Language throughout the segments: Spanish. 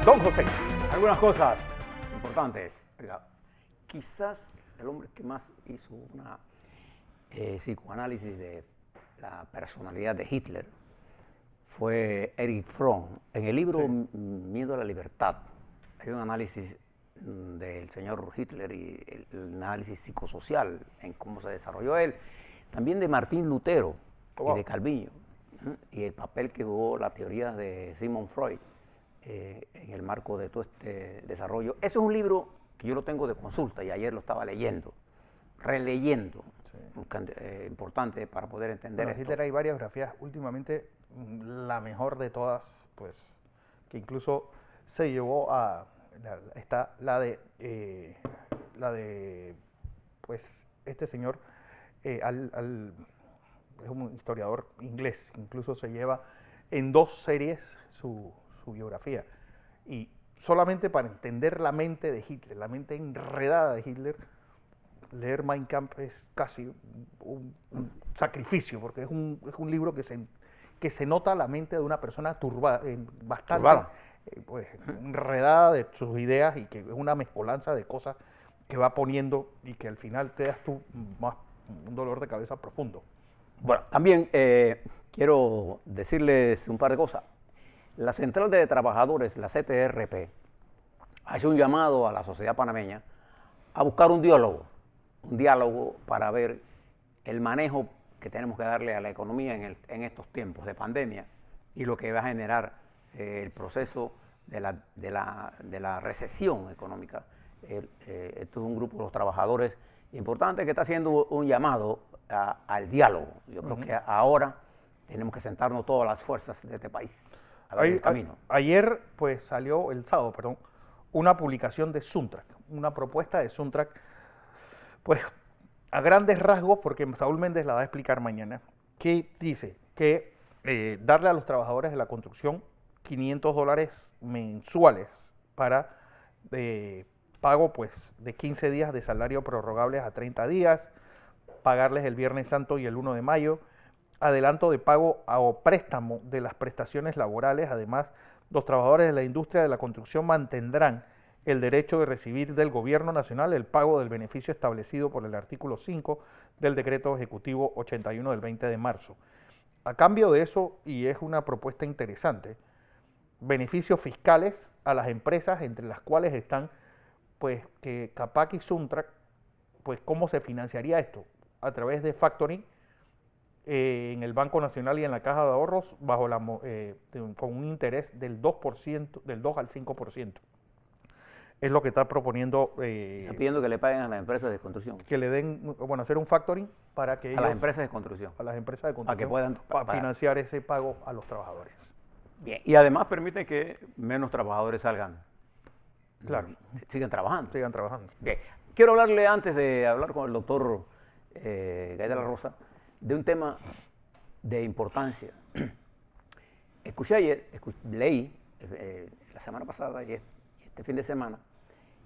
Don José. Algunas cosas importantes. Oiga, quizás el hombre que más hizo una psicoanálisis de la personalidad de Hitler fue Erich Fromm. En el libro Miedo a la libertad hay un análisis del señor Hitler y el análisis psicosocial en cómo se desarrolló él. También de Martín Lutero y de Calviño, y el papel que jugó la teoría de Sigmund Freud en el marco de todo este desarrollo. Eso es un libro que yo lo tengo de consulta y ayer lo estaba leyendo, releyendo, importante para poder entender esto. Hitler hay varias biografías, últimamente la mejor de todas, pues, que incluso se llevó a, está la de pues, este señor, es un historiador inglés, que incluso se lleva en 2 series su biografía. Y solamente para entender la mente de Hitler, la mente enredada de Hitler, leer Mein Kampf es casi un sacrificio, porque es un libro que se nota la mente de una persona bastante pues, enredada de sus ideas, y que es una mezcolanza de cosas que va poniendo y que al final te das tú más un dolor de cabeza profundo. Bueno, también quiero decirles un par de cosas. La Central de Trabajadores, la CTRP, hace un llamado a la sociedad panameña a buscar un diálogo para ver el manejo que tenemos que darle a la economía en estos tiempos de pandemia y lo que va a generar el proceso de la recesión económica. Esto es un grupo de los trabajadores importante que está haciendo un llamado al diálogo. Yo creo que ahora tenemos que sentarnos todas las fuerzas de este país a ver el camino. Ayer, pues salió, el sábado, perdón, una publicación de Suntrack, una propuesta de Suntrack, pues a grandes rasgos, porque Saúl Méndez la va a explicar mañana, que dice que darle a los trabajadores de la construcción $500 mensuales para pago, pues, de 15 días de salario prorrogables a 30 días, pagarles el Viernes Santo y el 1 de mayo, adelanto de pago o préstamo de las prestaciones laborales. Además, los trabajadores de la industria de la construcción mantendrán el derecho de recibir del Gobierno Nacional el pago del beneficio establecido por el artículo 5 del Decreto Ejecutivo 81 del 20 de marzo. A cambio de eso, y es una propuesta interesante, beneficios fiscales a las empresas, entre las cuales están, pues, que Capac y Suntrack. Pues, ¿cómo se financiaría esto? A través de factoring en el Banco Nacional y en la Caja de Ahorros, bajo con un interés del 2%, del 2 al 5%. Es lo que está proponiendo. Está pidiendo que le paguen a las empresas de construcción. Que le den, bueno, hacer un factoring para que ellos, a las empresas de construcción. A las empresas de construcción. Para que puedan para financiar ese pago a los trabajadores. Bien, y además permite que menos trabajadores salgan. Claro. Sigan trabajando. Sigan trabajando. Bien. Quiero hablarle, antes de hablar con el doctor Gay de la Rosa, de un tema de importancia. Escuché ayer, leí la semana pasada y este fin de semana,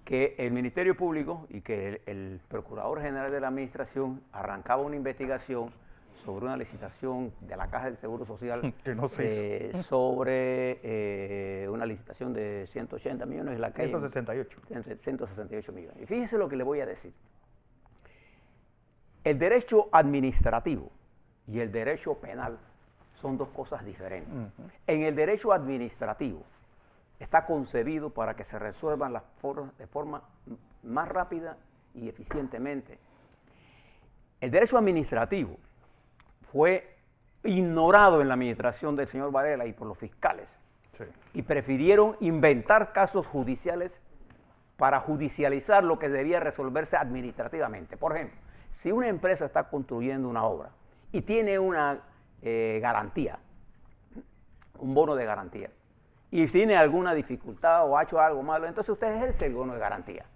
que el Ministerio Público y que el Procurador General de la Administración arrancaba una investigación sobre una licitación de la Caja del Seguro Social que no se hizo. Sobre una licitación de 180 millones. 168. 168 millones. Y fíjese lo que le voy a decir. El derecho administrativo y el derecho penal son 2 cosas diferentes. En el derecho administrativo está concebido para que se resuelvan las de forma más rápida y eficientemente. El derecho administrativo fue ignorado en la administración del señor Varela y por los fiscales. Sí. Y prefirieron inventar casos judiciales para judicializar lo que debía resolverse administrativamente. Por ejemplo, si una empresa está construyendo una obra y tiene una garantía, un bono de garantía, y tiene alguna dificultad o ha hecho algo malo, entonces usted ejerce el bono de garantía.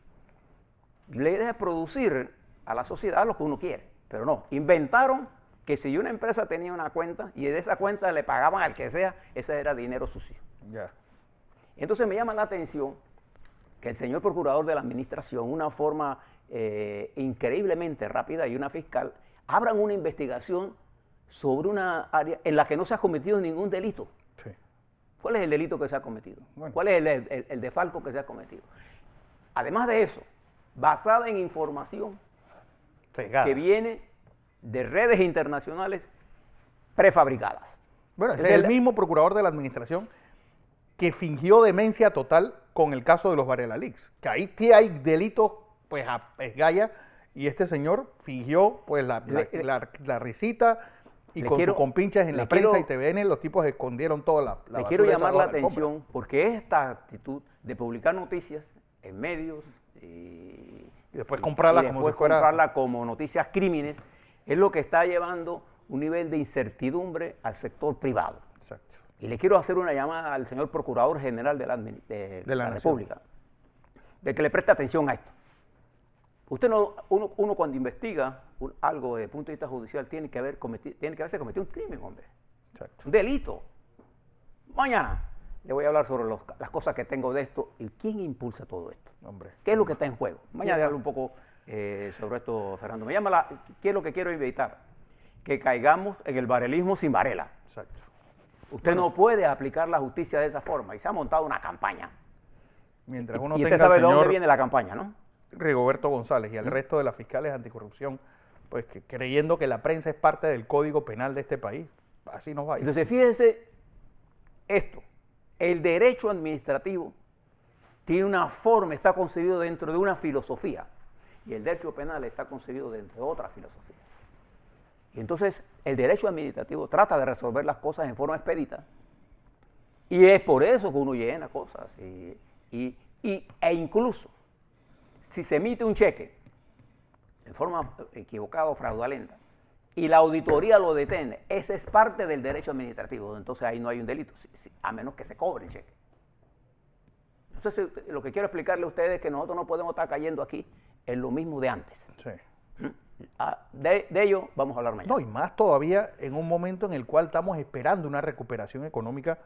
Le deja producir a la sociedad lo que uno quiere, pero no. Inventaron que si una empresa tenía una cuenta y de esa cuenta le pagaban al que sea, ese era dinero sucio. Yeah. Entonces me llama la atención que el señor Procurador de la Administración, una forma increíblemente rápida, y una fiscal, abran una investigación sobre una área en la que no se ha cometido ningún delito. Sí. ¿Cuál es el delito que se ha cometido? Bueno. ¿Cuál es el desfalco que se ha cometido? Además de eso, basada en información Sesgada. que viene de redes internacionales prefabricadas. Bueno, ese es el mismo procurador de la administración que fingió demencia total con el caso de los Varela Leaks. Que ahí sí hay delitos, pues, a esgaya, y este señor fingió, pues, la risita, y con sus compinches en la prensa y TVN, los tipos escondieron toda la basura. Le quiero llamar la alfombra. atención porque esta actitud de publicar noticias en medios y después comprarla como si fuera... comprarla como noticias crímenes, es lo que está llevando un nivel de incertidumbre al sector privado. Exacto. Y le quiero hacer una llamada al señor Procurador General de la República, de que le preste atención a esto. Uno cuando investiga algo desde el punto de vista judicial tiene que haberse cometido un crimen, hombre. Exacto. Un delito. Mañana le voy a hablar sobre las cosas que tengo de esto y quién impulsa todo esto. Hombre. ¿Qué es lo que está en juego? Mañana le hablo un poco sobre esto, Fernando. ¿Qué es lo que quiero evitar? Que caigamos en el varelismo sin Varela. Exacto. Usted no puede aplicar la justicia de esa forma y se ha montado una campaña. Mientras uno y tenga usted sabe al de dónde señor viene la campaña, ¿no? Rigoberto González y al resto de las fiscales anticorrupción, pues creyendo que la prensa es parte del código penal de este país, así nos va a ir. Entonces, fíjese esto, el derecho administrativo tiene una forma, está concebido dentro de una filosofía, y el derecho penal está concebido dentro de otra filosofía. Y entonces, el derecho administrativo trata de resolver las cosas en forma expedita, y es por eso que uno llena cosas, e incluso, si se emite un cheque en forma equivocada o fraudulenta y la auditoría lo detiene, ese es parte del derecho administrativo, entonces ahí no hay un delito, a menos que se cobre el cheque. Entonces, lo que quiero explicarle a ustedes es que nosotros no podemos estar cayendo aquí en lo mismo de antes. Sí. De ello vamos a hablar mañana. No, y más todavía en un momento en el cual estamos esperando una recuperación económica,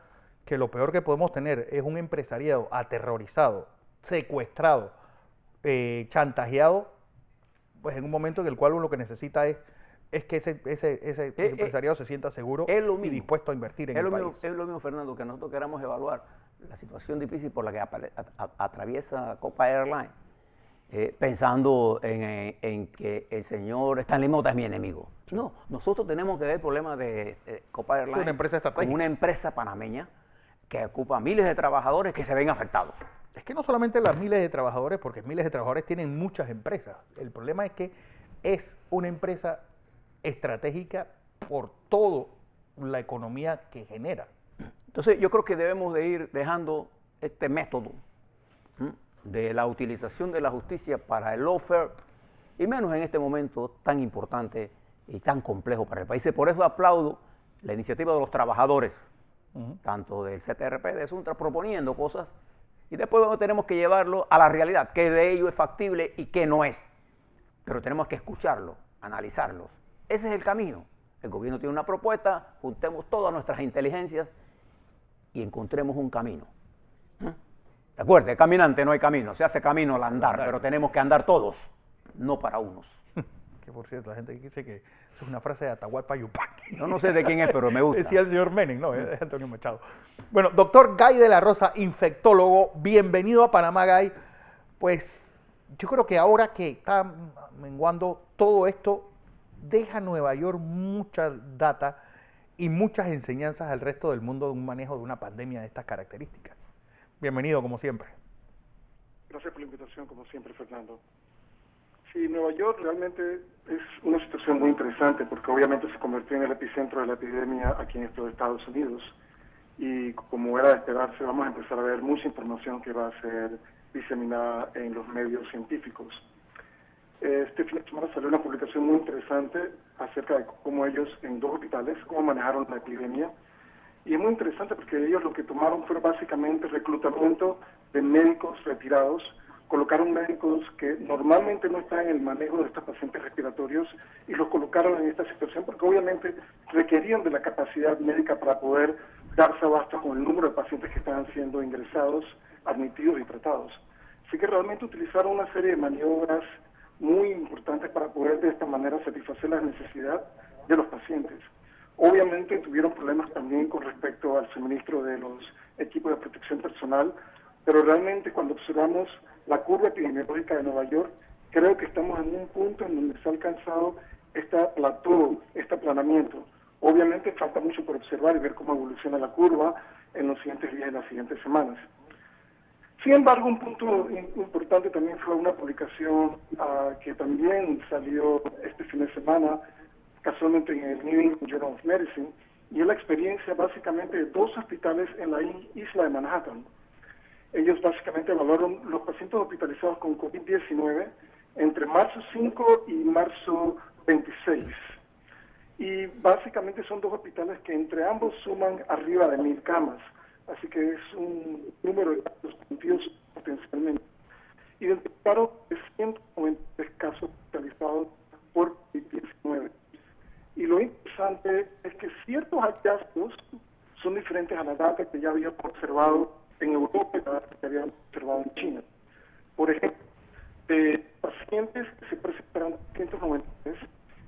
que lo peor que podemos tener es un empresariado aterrorizado, secuestrado, chantajeado, pues en un momento en el cual uno lo que necesita es que ese empresariado se sienta seguro y dispuesto a invertir en el país. Es lo mismo, Fernando, que nosotros queramos evaluar la situación difícil por la que atraviesa Copa Airlines, pensando en que el señor Stanley Mota es mi enemigo. Sí. No, nosotros tenemos que ver el problema de Copa Airlines, es una empresa estratégica, como una empresa panameña que ocupa miles de trabajadores que se ven afectados. Es que no solamente las miles de trabajadores, porque miles de trabajadores tienen muchas empresas. El problema es que es una empresa estratégica por toda la economía que genera. Entonces yo creo que debemos de ir dejando este método de la utilización de la justicia para el lawfare, y menos en este momento tan importante y tan complejo para el país. Y por eso aplaudo la iniciativa de los trabajadores, tanto del CTRP, de Suntra, proponiendo cosas, y después tenemos que llevarlo a la realidad, qué de ello es factible y qué no es. Pero tenemos que escucharlo, analizarlos. Ese es el camino. El gobierno tiene una propuesta, juntemos todas nuestras inteligencias y encontremos un camino. Recuerde, caminante no hay camino, se hace camino al andar, pero tenemos que andar todos, no para unos. Que por cierto, la gente dice que eso es una frase de Atahualpa Yupanqui. No sé de quién es, pero me gusta. Decía el señor Menem, no, es Antonio Machado. Bueno, doctor Guy de la Rosa, infectólogo, bienvenido a Panamá, Guy. Pues yo creo que ahora que está menguando todo esto, deja a Nueva York mucha data y muchas enseñanzas al resto del mundo de un manejo de una pandemia de estas características. Bienvenido, como siempre. Gracias por la invitación, como siempre, Fernando. Sí, Nueva York realmente es una situación muy interesante porque obviamente se convirtió en el epicentro de la epidemia aquí en estos Estados Unidos y como era de esperarse, vamos a empezar a ver mucha información que va a ser diseminada en los medios científicos. Este fin de semana salió una publicación muy interesante acerca de cómo ellos en 2 hospitales, cómo manejaron la epidemia. Y es muy interesante porque ellos lo que tomaron fue básicamente reclutamiento de médicos retirados, colocaron médicos que normalmente no están en el manejo de estos pacientes respiratorios y los colocaron en esta situación porque obviamente requerían de la capacidad médica para poder darse abasto con el número de pacientes que estaban siendo ingresados, admitidos y tratados. Así que realmente utilizaron una serie de maniobras muy importantes para poder de esta manera satisfacer la necesidad de los pacientes. Obviamente tuvieron problemas también con respecto al suministro de los equipos de protección personal, pero realmente cuando observamos la curva epidemiológica de Nueva York, creo que estamos en un punto en donde se ha alcanzado este plató, este aplanamiento. Obviamente falta mucho por observar y ver cómo evoluciona la curva en los siguientes días y las siguientes semanas. Sin embargo, un punto importante también fue una publicación que también salió este fin de semana, casualmente en el New England Journal of Medicine, y es la experiencia básicamente de dos hospitales en la isla de Manhattan. Ellos básicamente evaluaron los pacientes hospitalizados con COVID-19 entre marzo 5 y marzo 26. Y básicamente son dos hospitales que entre ambos suman arriba de 1,000 camas. Así que es un número de casos conocidos potencialmente. Identificaron 193 casos hospitalizados por COVID-19. Y lo interesante es que ciertos hallazgos son diferentes a la data que ya habíamos observado en Europa y la data que habíamos observado en China. Por ejemplo, de pacientes que se presentaron 193,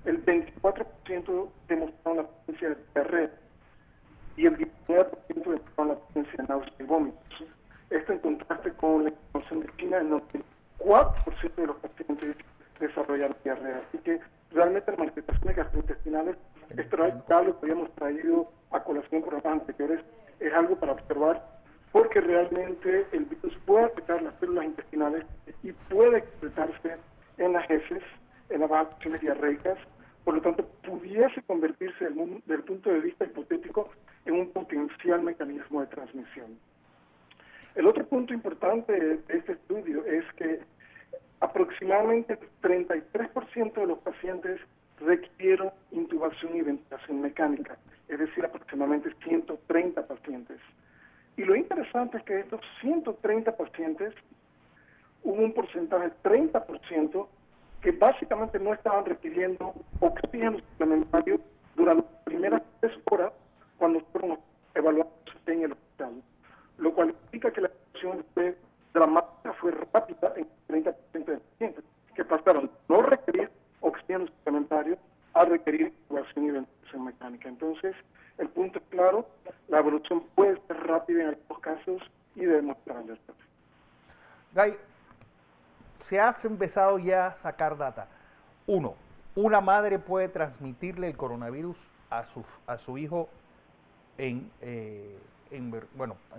el 24% demostraron la presencia de diarrea y el 19% demostraron la presencia de náuseas y vómitos. Esto en contraste con la información de China, en donde el 4% de los pacientes desarrollaron diarrea. Así que realmente las manifestaciones gastrointestinales, esto era algo que habíamos traído a colación por las anteriores, es algo para observar, porque realmente el virus puede afectar las células intestinales y puede excretarse en las heces, en las acciones diarreicas. Por lo tanto, pudiese convertirse desde el punto de vista hipotético en un potencial mecanismo de transmisión. El otro punto importante de este estudio es que aproximadamente 33% de los pacientes requirieron intubación y ventilación mecánica, es decir, aproximadamente 130 pacientes. Y lo interesante es que de estos 130 pacientes, hubo un porcentaje del 30% que básicamente no estaban requiriendo oxígeno suplementario durante las primeras 3 horas cuando fueron evaluados en el hospital, lo cual indica que la evolución fue dramática, fue rápida en el 30% de pacientes que pasaron no requerir oxígeno suplementario a requerir intubación y ventilación mecánica. Entonces, el punto es claro, la evolución puede ser rápida en algunos casos y debemos estar alertas. Guy, se ha empezado ya a sacar data. Uno, una madre puede transmitirle el coronavirus a su hijo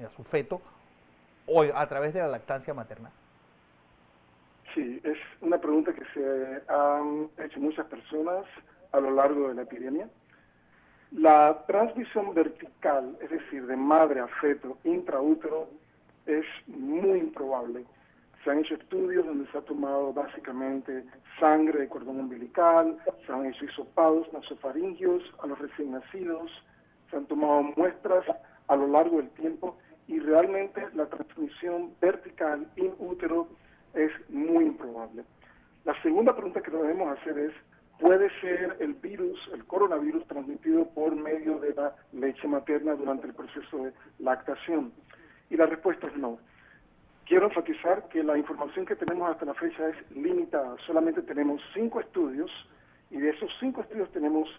a su feto o a través de la lactancia materna. Sí, es una pregunta que se han hecho muchas personas a lo largo de la epidemia. La transmisión vertical, es decir, de madre a feto intraútero, es muy improbable. Se han hecho estudios donde se ha tomado básicamente sangre de cordón umbilical, se han hecho hisopados nasofaringios a los recién nacidos, se han tomado muestras a lo largo del tiempo y realmente la transmisión vertical in útero es muy improbable. La segunda pregunta que debemos hacer es, ¿puede ser el virus, el coronavirus, transmitido por medio de la leche materna durante el proceso de lactación? Y la respuesta es no. Quiero enfatizar que la información que tenemos hasta la fecha es limitada. Solamente tenemos 5 estudios y de esos 5 estudios tenemos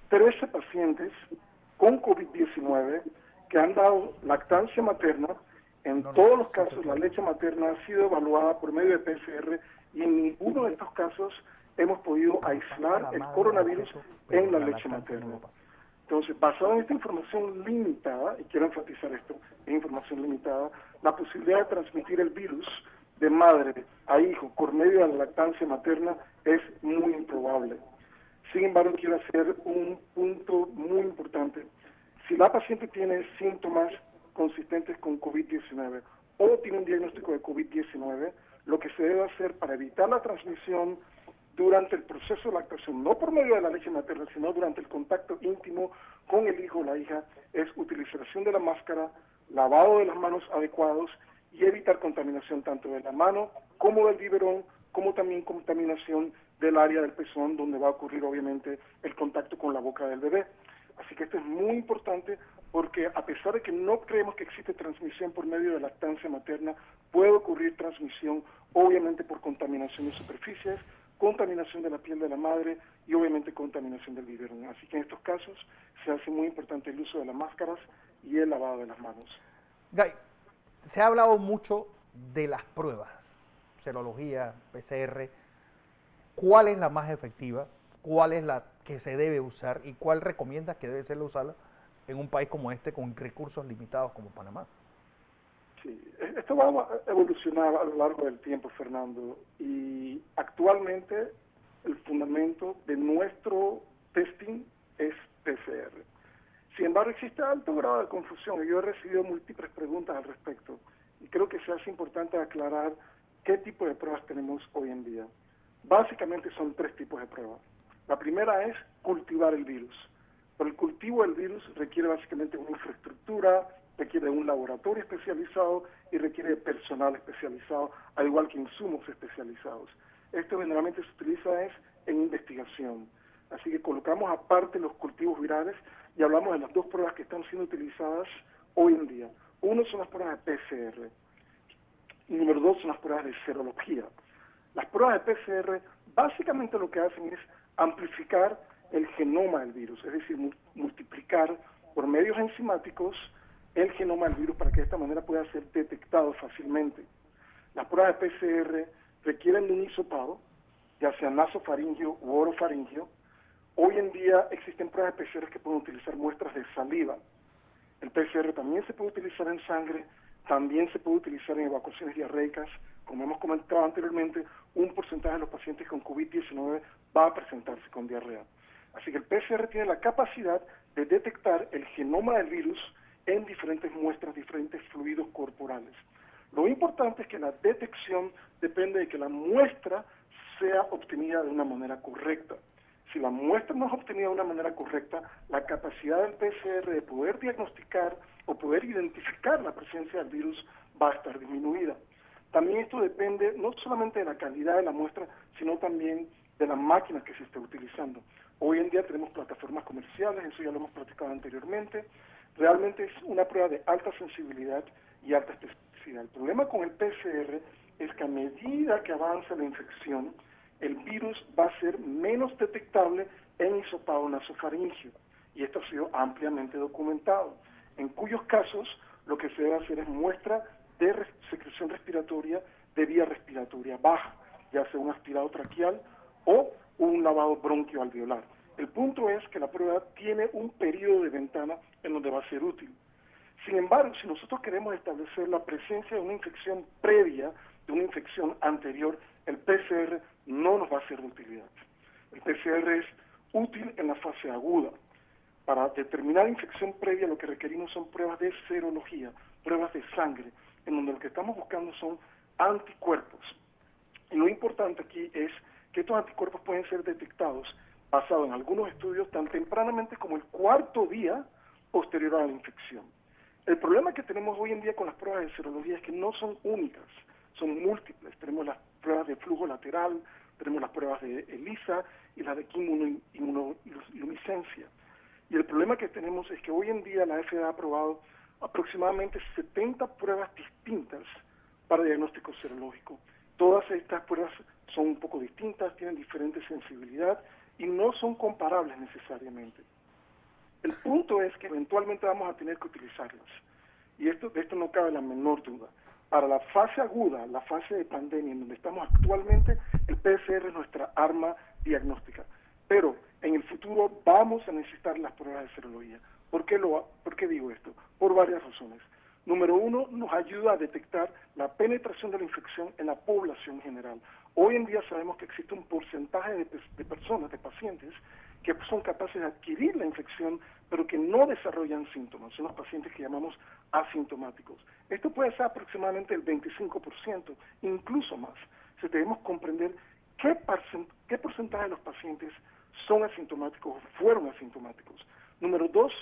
13 pacientes con COVID-19 que han dado lactancia materna. En todos los casos la leche materna ha sido evaluada por medio de PCR y en ninguno de estos casos hemos podido aislar el coronavirus en la leche materna. Entonces, basado en esta información limitada, y quiero enfatizar esto, es información limitada, la posibilidad de transmitir el virus de madre a hijo por medio de la lactancia materna es muy improbable. Sin embargo, quiero hacer un punto muy importante. Si la paciente tiene síntomas consistentes con COVID-19 o tiene un diagnóstico de COVID-19, lo que se debe hacer para evitar la transmisión durante el proceso de lactación, no por medio de la leche materna, sino durante el contacto íntimo con el hijo o la hija, es utilización de la máscara, lavado de las manos adecuados y evitar contaminación tanto de la mano como del biberón, como también contaminación del área del pezón, donde va a ocurrir obviamente el contacto con la boca del bebé. Así que esto es muy importante porque a pesar de que no creemos que existe transmisión por medio de lactancia materna, puede ocurrir transmisión obviamente por contaminación de superficies, contaminación de la piel de la madre y obviamente contaminación del biberón. Así que en estos casos se hace muy importante el uso de las máscaras y el lavado de las manos. Guy, se ha hablado mucho de las pruebas, serología, PCR. ¿Cuál es la más efectiva? ¿Cuál es la que se debe usar? ¿Y cuál recomiendas que debe ser usarla en un país como este con recursos limitados como Panamá? Sí, esto va a evolucionar a lo largo del tiempo, Fernando, y actualmente el fundamento de nuestro testing es PCR. Sin embargo, existe alto grado de confusión y yo he recibido múltiples preguntas al respecto y creo que se hace importante aclarar qué tipo de pruebas tenemos hoy en día. Básicamente son 3 tipos de pruebas. La primera es cultivar el virus. Pero el cultivo del virus requiere básicamente una infraestructura, requiere un laboratorio especializado y requiere personal especializado, al igual que insumos especializados. Esto generalmente se utiliza en investigación. Así que colocamos aparte los cultivos virales y hablamos de las 2 pruebas que están siendo utilizadas hoy en día. Uno son las pruebas de PCR y número 2 son las pruebas de serología. Las pruebas de PCR básicamente lo que hacen es amplificar el genoma del virus, es decir, multiplicar por medios enzimáticos el genoma del virus para que de esta manera pueda ser detectado fácilmente. Las pruebas de PCR requieren de un hisopado, ya sea nasofaringio u orofaringio. Hoy en día existen pruebas de PCR que pueden utilizar muestras de saliva. El PCR también se puede utilizar en sangre, también se puede utilizar en evacuaciones diarreicas. Como hemos comentado anteriormente, un porcentaje de los pacientes con COVID-19 va a presentarse con diarrea. Así que el PCR tiene la capacidad de detectar el genoma del virus en diferentes muestras, diferentes fluidos corporales. Lo importante es que la detección depende de que la muestra sea obtenida de una manera correcta. Si la muestra no es obtenida de una manera correcta, la capacidad del PCR de poder diagnosticar o poder identificar la presencia del virus va a estar disminuida. También esto depende no solamente de la calidad de la muestra, sino también de la máquina que se esté utilizando. Hoy en día tenemos plataformas comerciales, eso ya lo hemos platicado anteriormente. Realmente es una prueba de alta sensibilidad y alta especificidad. El problema con el PCR es que a medida que avanza la infección, el virus va a ser menos detectable en hisopado nasofaringio. Y esto ha sido ampliamente documentado, en cuyos casos lo que se debe hacer es muestra de secreción respiratoria de vía respiratoria baja, ya sea un aspirado traqueal o un lavado bronquioalveolar. El punto es que la prueba tiene un periodo de ventana en donde va a ser útil. Sin embargo, si nosotros queremos establecer la presencia de una infección previa, de una infección anterior, el PCR no nos va a ser de utilidad. El PCR es útil en la fase aguda. Para determinar infección previa lo que requerimos son pruebas de serología, pruebas de sangre, en donde lo que estamos buscando son anticuerpos. Y lo importante aquí es que estos anticuerpos pueden ser detectados basado en algunos estudios tan tempranamente como el 4º día posterior a la infección. El problema que tenemos hoy en día con las pruebas de serología es que no son únicas, son múltiples. Tenemos las pruebas de flujo lateral, tenemos las pruebas de ELISA y las de inmunoluminiscencia. Y el problema que tenemos es que hoy en día la FDA ha aprobado aproximadamente 70 pruebas distintas para diagnóstico serológico. Todas estas pruebas son un poco distintas, tienen diferente sensibilidad y no son comparables necesariamente. El punto es que eventualmente vamos a tener que utilizarlas. Y de esto no cabe la menor duda. Para la fase aguda, la fase de pandemia en donde estamos actualmente, el PCR es nuestra arma diagnóstica. Pero en el futuro vamos a necesitar las pruebas de serología. ¿Por qué digo esto? Por varias razones. Número 1, nos ayuda a detectar la penetración de la infección en la población general. Hoy en día sabemos que existe un porcentaje de personas, de pacientes, que son capaces de adquirir la infección, pero que no desarrollan síntomas. Son los pacientes que llamamos asintomáticos. Esto puede ser aproximadamente el 25%, incluso más. Si debemos comprender qué porcentaje de los pacientes son asintomáticos o fueron asintomáticos. Número 2,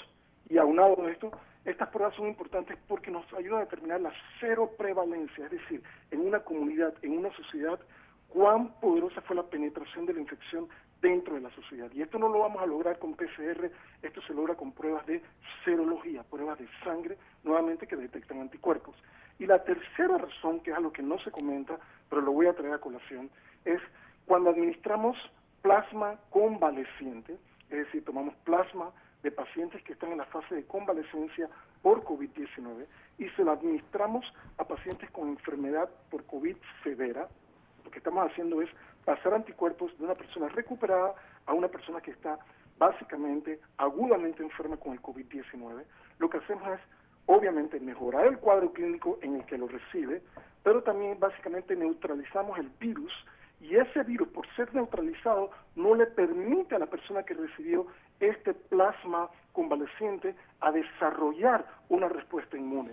y aunado de esto, estas pruebas son importantes porque nos ayudan a determinar la cero prevalencia, es decir, en una comunidad, en una sociedad, cuán poderosa fue la penetración de la infección dentro de la sociedad. Y esto no lo vamos a lograr con PCR, esto se logra con pruebas de serología, pruebas de sangre, nuevamente que detectan anticuerpos. Y la tercera razón, que es algo que no se comenta, pero lo voy a traer a colación, es Cuando administramos plasma convaleciente, es decir, tomamos plasma de pacientes que están en la fase de convalecencia por COVID-19 y se lo administramos a pacientes con enfermedad por COVID severa, lo que estamos haciendo es pasar anticuerpos de una persona recuperada a una persona que está básicamente agudamente enferma con el COVID-19. Lo que hacemos es, obviamente, mejorar el cuadro clínico en el que lo recibe, pero también básicamente neutralizamos el virus, y ese virus, por ser neutralizado, no le permite a la persona que recibió este plasma convaleciente a desarrollar una respuesta inmune.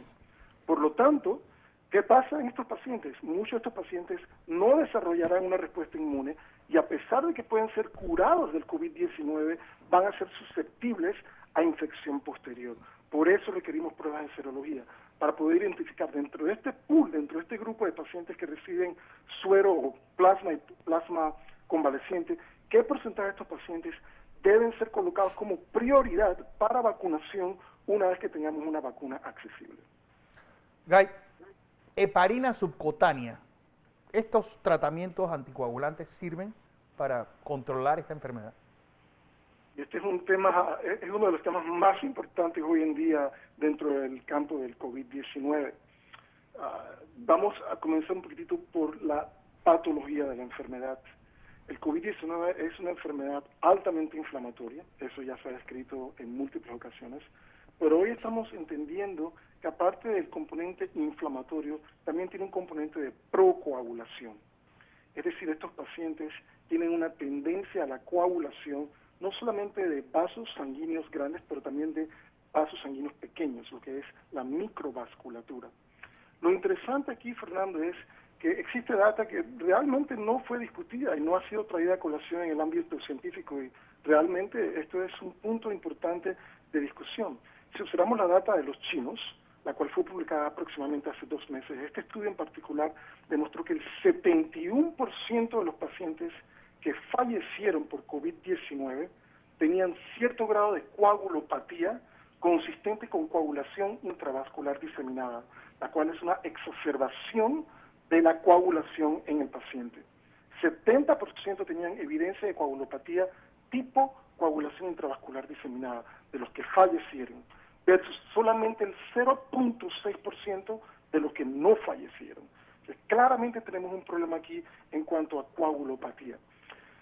Por lo tanto, ¿qué pasa en estos pacientes? Muchos de estos pacientes no desarrollarán una respuesta inmune y a pesar de que pueden ser curados del COVID-19, van a ser susceptibles a infección posterior. Por eso requerimos pruebas de serología, para poder identificar dentro de este pool, dentro de este grupo de pacientes que reciben suero o plasma convaleciente, qué porcentaje de estos pacientes deben ser colocados como prioridad para vacunación una vez que tengamos una vacuna accesible. Guy, heparina subcutánea. ¿Estos tratamientos anticoagulantes sirven para controlar esta enfermedad? Este es un tema, es uno de los temas más importantes hoy en día dentro del campo del COVID-19. Vamos a comenzar un poquitito por la patología de la enfermedad. El COVID-19 es una enfermedad altamente inflamatoria, eso ya se ha descrito en múltiples ocasiones, pero hoy estamos entendiendo que aparte del componente inflamatorio, también tiene un componente de procoagulación. Es decir, estos pacientes tienen una tendencia a la coagulación, no solamente de vasos sanguíneos grandes, pero también de vasos sanguíneos pequeños, lo que es la microvasculatura. Lo interesante aquí, Fernando, es que existe data que realmente no fue discutida y no ha sido traída a colación en el ámbito científico, y realmente esto es un punto importante de discusión. Si observamos la data de los chinos, la cual fue publicada aproximadamente hace 2 meses, este estudio en particular demostró que el 71% de los pacientes que fallecieron por COVID-19 tenían cierto grado de coagulopatía consistente con coagulación intravascular diseminada, la cual es una exacerbación de la coagulación en el paciente. 70% tenían evidencia de coagulopatía tipo coagulación intravascular diseminada, de los que fallecieron, versus solamente el 0.6% de los que no fallecieron. Entonces, claramente tenemos un problema aquí en cuanto a coagulopatía.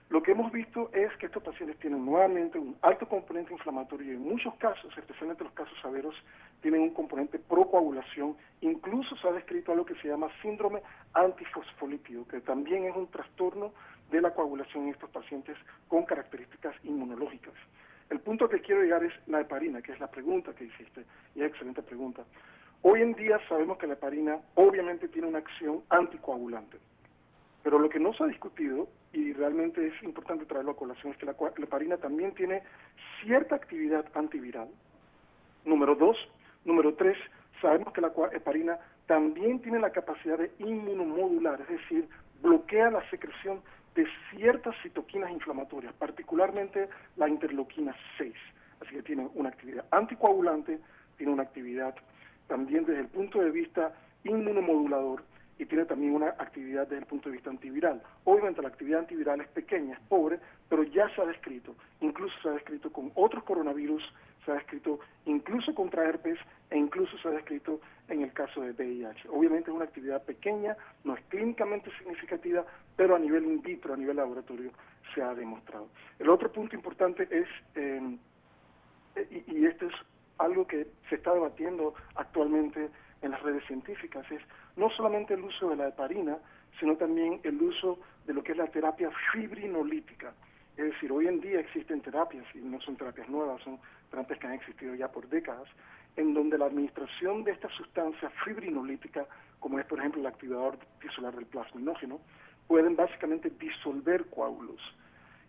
Lo que hemos visto es que estos pacientes tienen nuevamente un alto componente inflamatorio y en muchos casos, especialmente los casos severos, tienen un componente procoagulación. Incluso se ha descrito algo que se llama síndrome antifosfolípido, que también es un trastorno de la coagulación en estos pacientes con características inmunológicas. El punto que quiero llegar es la heparina, que es la pregunta que hiciste, y es excelente pregunta. Hoy en día sabemos que la heparina obviamente tiene una acción anticoagulante, pero lo que no se ha discutido, y realmente es importante traerlo a colación, es que la heparina también tiene cierta actividad antiviral. Número 2. Número 3, sabemos que la heparina también tiene la capacidad de inmunomodular, es decir, bloquea la secreción de ciertas citoquinas inflamatorias, particularmente la interleuquina 6. Así que tiene una actividad anticoagulante, tiene una actividad también desde el punto de vista inmunomodulador y tiene también una actividad desde el punto de vista antiviral. Obviamente la actividad antiviral es pequeña, es pobre, pero ya se ha descrito, incluso se ha descrito con otros coronavirus, se ha descrito incluso contra herpes e incluso se ha descrito en el caso de VIH. Obviamente es una actividad pequeña, no es clínicamente significativa, pero a nivel in vitro, a nivel laboratorio, se ha demostrado. El otro punto importante es, y esto es algo que se está debatiendo actualmente en las redes científicas, es no solamente el uso de la heparina, sino también el uso de lo que es la terapia fibrinolítica. Es decir, hoy en día existen terapias, y no son terapias nuevas, son terapias que han existido ya por décadas, en donde la administración de esta sustancia fibrinolítica, como es por ejemplo el activador tisular del plasminógeno, pueden básicamente disolver coágulos.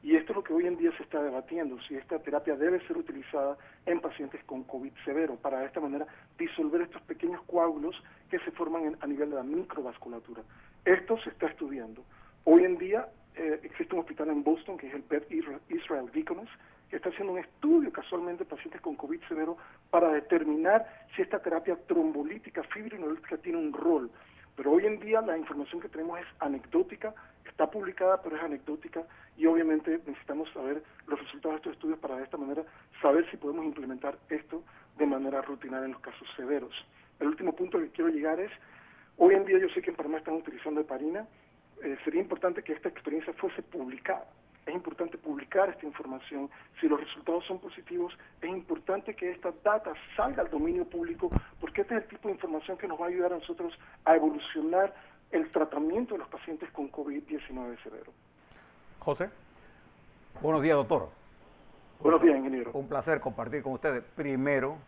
Y esto es lo que hoy en día se está debatiendo, si esta terapia debe ser utilizada en pacientes con COVID severo, para de esta manera disolver estos pequeños coágulos que se forman a nivel de la microvasculatura. Esto se está estudiando. Hoy en día existe un hospital en Boston, que es el Beth Israel Deaconess, que está haciendo un estudio casualmente de pacientes con COVID severo para determinar si esta terapia trombolítica, fibrinolítica, tiene un rol. Pero hoy en día la información que tenemos es anecdótica, es está publicada, pero es anecdótica y obviamente necesitamos saber los resultados de estos estudios para de esta manera saber si podemos implementar esto de manera rutinaria en los casos severos. El último punto que quiero llegar es, hoy en día yo sé que en Panamá están utilizando heparina, sería importante que esta experiencia fuese publicada. Es importante publicar esta información. Si los resultados son positivos, es importante que esta data salga al dominio público, porque este es el tipo de información que nos va a ayudar a nosotros a evolucionar el tratamiento de los pacientes con COVID-19 severo. José. Buenos días, doctor. Buenos días, ingeniero. Un placer compartir con ustedes. Primero,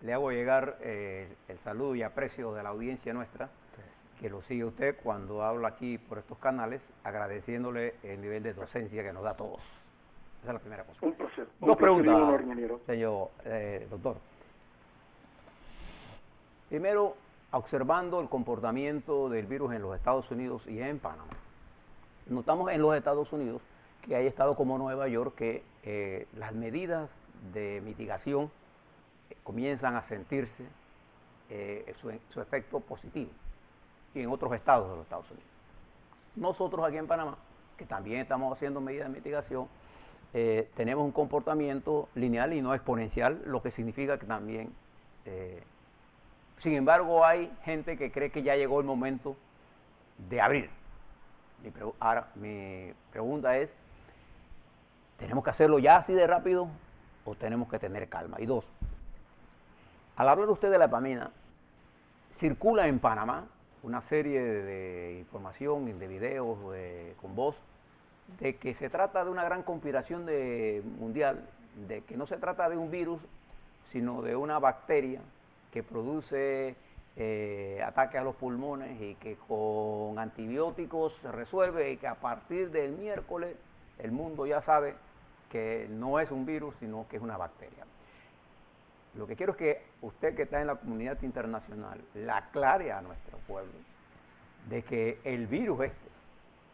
le hago llegar el saludo y aprecio de la audiencia nuestra, que lo sigue usted cuando habla aquí por estos canales, agradeciéndole el nivel de docencia que nos da a todos. Esa es la primera cosa. Un placer. Dos preguntas, honor, ingeniero. señor doctor. Primero, observando el comportamiento del virus en los Estados Unidos y en Panamá. Notamos en los Estados Unidos que hay estados como Nueva York que las medidas de mitigación comienzan a sentirse su efecto positivo, y en otros estados de los Estados Unidos. Nosotros aquí en Panamá, que también estamos haciendo medidas de mitigación, tenemos un comportamiento lineal y no exponencial, lo que significa que también, sin embargo, hay gente que cree que ya llegó el momento de abrir. Ahora, mi pregunta es, ¿tenemos que hacerlo ya así de rápido o tenemos que tener calma? Y dos, al hablar usted de la heparina, circula en Panamá una serie de información, de videos con voz, de que se trata de una gran conspiración mundial, de que no se trata de un virus, sino de una bacteria que produce ataques a los pulmones y que con antibióticos se resuelve, y que a partir del miércoles el mundo ya sabe que no es un virus, sino que es una bacteria. Lo que quiero es que usted, que está en la comunidad internacional, la aclare a nuestro pueblo de que el virus este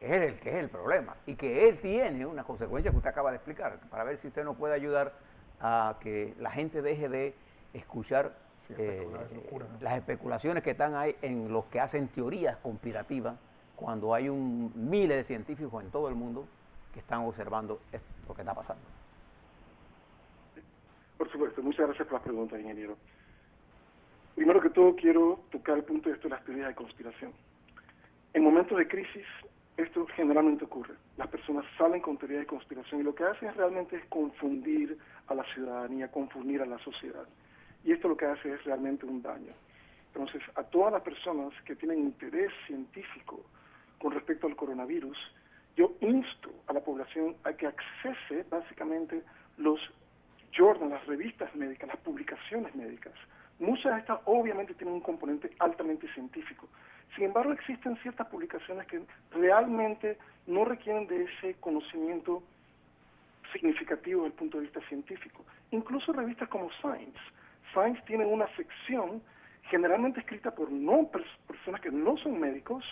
es el que es el problema y que él tiene una consecuencia que usted acaba de explicar, para ver si usted nos puede ayudar a que la gente deje de escuchar las especulaciones que están ahí en los que hacen teorías conspirativas, cuando hay miles de científicos en todo el mundo que están observando lo que está pasando. Por supuesto, muchas gracias por las preguntas, ingeniero. Primero que todo, quiero tocar el punto de esto de las teorías de conspiración. En momentos de crisis, esto generalmente ocurre. Las personas salen con teorías de conspiración y lo que hacen realmente es confundir a la ciudadanía, confundir a la sociedad. Y esto lo que hace es realmente un daño. Entonces, a todas las personas que tienen interés científico con respecto al coronavirus, yo insto a la población a que accese básicamente los journals, las revistas médicas, las publicaciones médicas. Muchas de estas obviamente tienen un componente altamente científico. Sin embargo, existen ciertas publicaciones que realmente no requieren de ese conocimiento significativo desde el punto de vista científico. Incluso revistas como Science. Science tiene una sección generalmente escrita por personas que no son médicos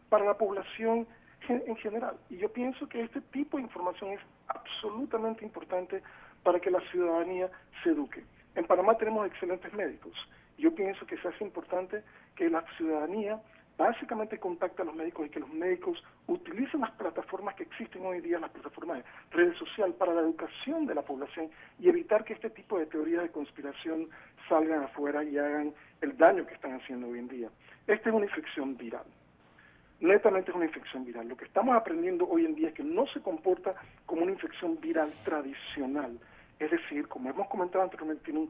para la población en general. Y yo pienso que este tipo de información es absolutamente importante para que la ciudadanía se eduque. En Panamá tenemos excelentes médicos. Yo pienso que se hace importante que la ciudadanía básicamente contacte a los médicos y que los médicos utilicen las plataformas que existen hoy día, las plataformas de redes sociales, para la educación de la población y evitar que este tipo de teorías de conspiración salgan afuera y hagan el daño que están haciendo hoy en día. Esta es una infección viral. Netamente es una infección viral. Lo que estamos aprendiendo hoy en día es que no se comporta como una infección viral tradicional. Es decir, como hemos comentado anteriormente, tiene un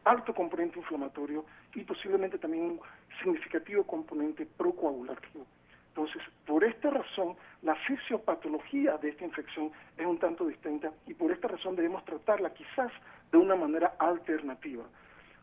alto componente inflamatorio y posiblemente también un significativo componente procoagulativo. Entonces, por esta razón, la fisiopatología de esta infección es un tanto distinta y por esta razón debemos tratarla quizás de una manera alternativa.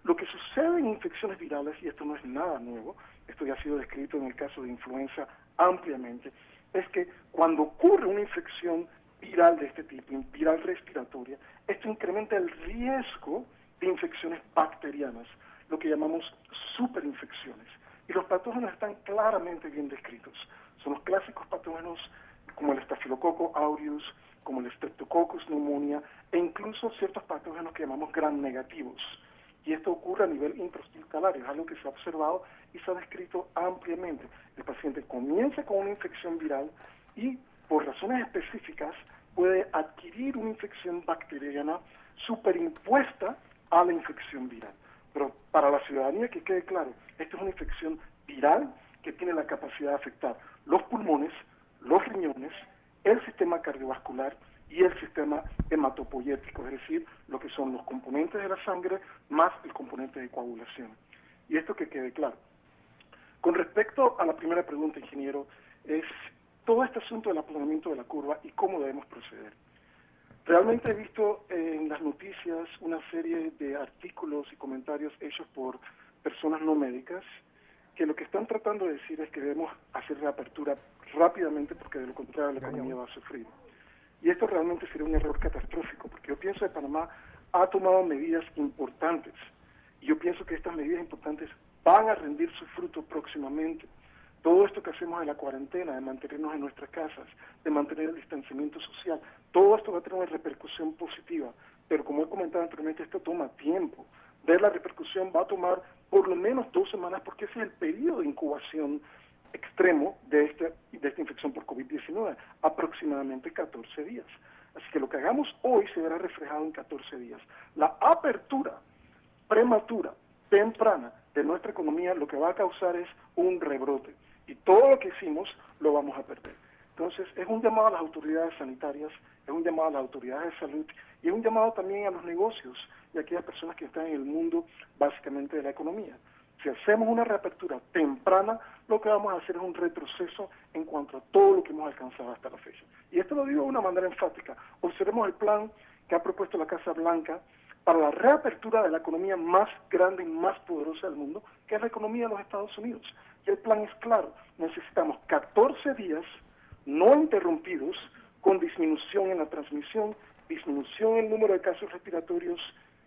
Lo que sucede en infecciones virales, y esto no es nada nuevo, esto ya ha sido descrito en el caso de influenza ampliamente, es que cuando ocurre una infección viral de este tipo, viral respiratoria, esto incrementa el riesgo de infecciones bacterianas, lo que llamamos superinfecciones. Y los patógenos están claramente bien descritos. Son los clásicos patógenos como el Staphylococcus aureus, como el Streptococcus pneumonia, e incluso ciertos patógenos que llamamos gram negativos. Y esto ocurre a nivel intrahospitalario, es algo que se ha observado y se ha descrito ampliamente. El paciente comienza con una infección viral y por razones específicas, puede adquirir una infección bacteriana superimpuesta a la infección viral. Pero para la ciudadanía que quede claro, esta es una infección viral que tiene la capacidad de afectar los pulmones, los riñones, el sistema cardiovascular y el sistema hematopoyético, es decir, lo que son los componentes de la sangre más el componente de coagulación. Y esto que quede claro. Con respecto a la primera pregunta, ingeniero, es todo este asunto del aplanamiento de la curva y cómo debemos proceder. Realmente he visto en las noticias una serie de artículos y comentarios hechos por personas no médicas que lo que están tratando de decir es que debemos hacer reapertura rápidamente porque de lo contrario la economía va a sufrir. Y esto realmente sería un error catastrófico porque yo pienso que Panamá ha tomado medidas importantes y yo pienso que estas medidas importantes van a rendir su fruto próximamente. Todo esto que hacemos de la cuarentena, de mantenernos en nuestras casas, de mantener el distanciamiento social, todo esto va a tener una repercusión positiva, pero como he comentado anteriormente, esto toma tiempo. Ver la repercusión va a tomar por lo menos 2 semanas, porque ese es el periodo de incubación extremo de esta infección por COVID-19, aproximadamente 14 días. Así que lo que hagamos hoy se verá reflejado en 14 días. La apertura prematura, temprana, de nuestra economía lo que va a causar es un rebrote. Y todo lo que hicimos lo vamos a perder. Entonces, es un llamado a las autoridades sanitarias, es un llamado a las autoridades de salud y es un llamado también a los negocios y a aquellas personas que están en el mundo básicamente de la economía. Si hacemos una reapertura temprana, lo que vamos a hacer es un retroceso en cuanto a todo lo que hemos alcanzado hasta la fecha. Y esto lo digo de una manera enfática. Observemos el plan que ha propuesto la Casa Blanca para la reapertura de la economía más grande y más poderosa del mundo, que es la economía de los Estados Unidos. Y el plan es claro, necesitamos 14 días no interrumpidos con disminución en la transmisión, disminución en el número de casos respiratorios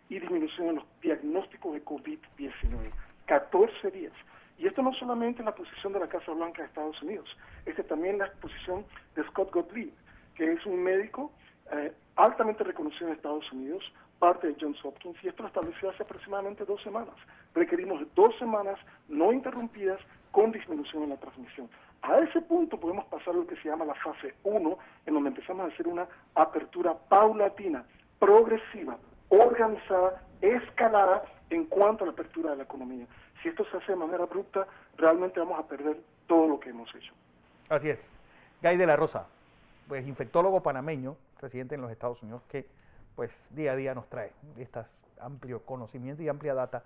y disminución en los diagnósticos de COVID-19. 14 días. Y esto no solamente es la posición de la Casa Blanca de Estados Unidos, esta también es la posición de Scott Gottlieb, que es un médico altamente reconocido en Estados Unidos, parte de Johns Hopkins, y esto lo estableció hace aproximadamente 2 semanas. Requerimos 2 semanas no interrumpidas con disminución en la transmisión. A ese punto podemos pasar a lo que se llama la fase 1, en donde empezamos a hacer una apertura paulatina, progresiva, organizada, escalada en cuanto a la apertura de la economía. Si esto se hace de manera abrupta, realmente vamos a perder todo lo que hemos hecho. Así es. Gay de la Rosa, pues infectólogo panameño, residente en los Estados Unidos, que pues día a día nos trae este amplio conocimiento y amplia data.